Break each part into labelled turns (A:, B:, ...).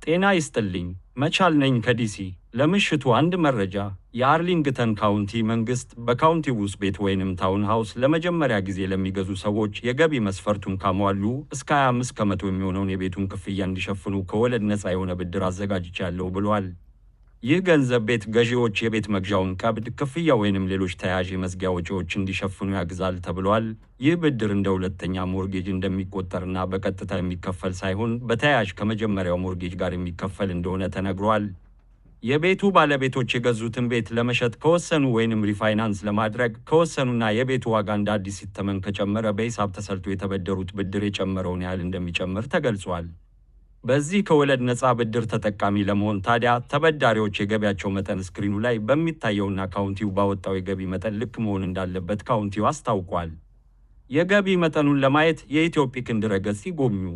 A: ጤና ይስጥልኝ። መቻል ነኝ ከዲሲ። ለምሽቱ አንድ መረጃ። የአርሊንግተን ካውንቲ መንግስት በካውንቲው ውስጥ ቤት ወይንም ታውን ሃውስ ለመጀመሪያ ጊዜ ለሚገዙ ሰዎች የገቢ መስፈርቱን ካሟሉ እስከ 25 ከመቶ የሚሆነውን የቤቱን ክፍያ እንዲሸፍኑ ከወለድ ነፃ የሆነ ብድር አዘጋጅቻለሁ ብሏል። ይህ ገንዘብ ቤት ገዢዎች የቤት መግዣውን ቀብድ ክፍያ ወይንም ሌሎች ተያያዥ የመዝጊያ ወጪዎች እንዲሸፍኑ ያግዛል ተብሏል። ይህ ብድር እንደ ሁለተኛ ሞርጌጅ እንደሚቆጠርና በቀጥታ የሚከፈል ሳይሆን በተያያዥ ከመጀመሪያው ሞርጌጅ ጋር የሚከፈል እንደሆነ ተነግሯል። የቤቱ ባለቤቶች የገዙትን ቤት ለመሸጥ ከወሰኑ ወይንም ሪፋይናንስ ለማድረግ ከወሰኑና የቤቱ ዋጋ እንደ አዲስ ሲተመን ከጨመረ በሂሳብ ተሰልቶ የተበደሩት ብድር የጨመረውን ያህል እንደሚጨምር ተገልጿል። በዚህ ከወለድ ነፃ ብድር ተጠቃሚ ለመሆን ታዲያ ተበዳሪዎች የገቢያቸው መጠን ስክሪኑ ላይ በሚታየውና ካውንቲው ባወጣው የገቢ መጠን ልክ መሆን እንዳለበት ካውንቲው አስታውቋል። የገቢ መጠኑን ለማየት የኢትዮጲክን ድረገጽ ይጎብኙ።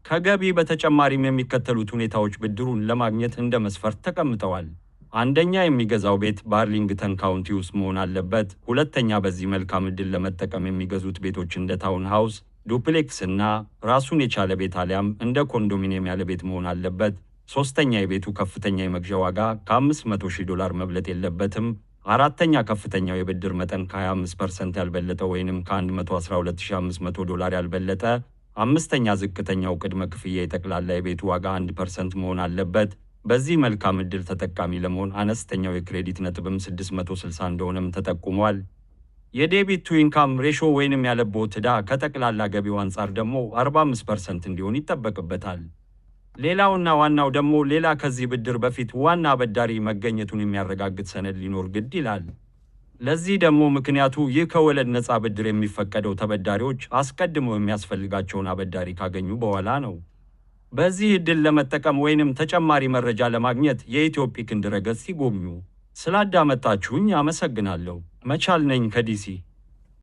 A: ከገቢ በተጨማሪም የሚከተሉት ሁኔታዎች ብድሩን ለማግኘት እንደ መስፈርት ተቀምጠዋል። አንደኛ፣ የሚገዛው ቤት በአርሊንግተን ካውንቲ ውስጥ መሆን አለበት። ሁለተኛ፣ በዚህ መልካም ዕድል ለመጠቀም የሚገዙት ቤቶች እንደ ታውን ሃውስ፣ ዱፕሌክስ እና ራሱን የቻለ ቤት አሊያም እንደ ኮንዶሚኒየም ያለ ቤት መሆን አለበት። ሶስተኛ፣ የቤቱ ከፍተኛ የመግዣ ዋጋ $500,000 መብለጥ የለበትም። አራተኛ፣ ከፍተኛው የብድር መጠን ከ25% ያልበለጠ ወይንም $112,500 ያልበለጠ። አምስተኛ፣ ዝቅተኛው ቅድመ ክፍያ የጠቅላላ የቤቱ ዋጋ 1% መሆን አለበት። በዚህ መልካም ዕድል ተጠቃሚ ለመሆን አነስተኛው የክሬዲት ነጥብም 660 እንደሆነም ተጠቁሟል። የዴቢት ቱ ኢንካም ሬሾ ወይንም ያለቦት ዕዳ ከጠቅላላ ገቢው አንጻር ደግሞ 45% እንዲሆን ይጠበቅበታል። ሌላውና ዋናው ደግሞ ሌላ ከዚህ ብድር በፊት ዋና አበዳሪ መገኘቱን የሚያረጋግጥ ሰነድ ሊኖር ግድ ይላል። ለዚህ ደግሞ ምክንያቱ ይህ ከወለድ ነፃ ብድር የሚፈቀደው ተበዳሪዎች አስቀድመው የሚያስፈልጋቸውን አበዳሪ ካገኙ በኋላ ነው። በዚህ ዕድል ለመጠቀም ወይንም ተጨማሪ መረጃ ለማግኘት የኢትዮጲክን ድረገጽ ይጎብኙ። ስላዳመጣችሁኝ አመሰግናለሁ። መቻል ነኝ ከዲሲ።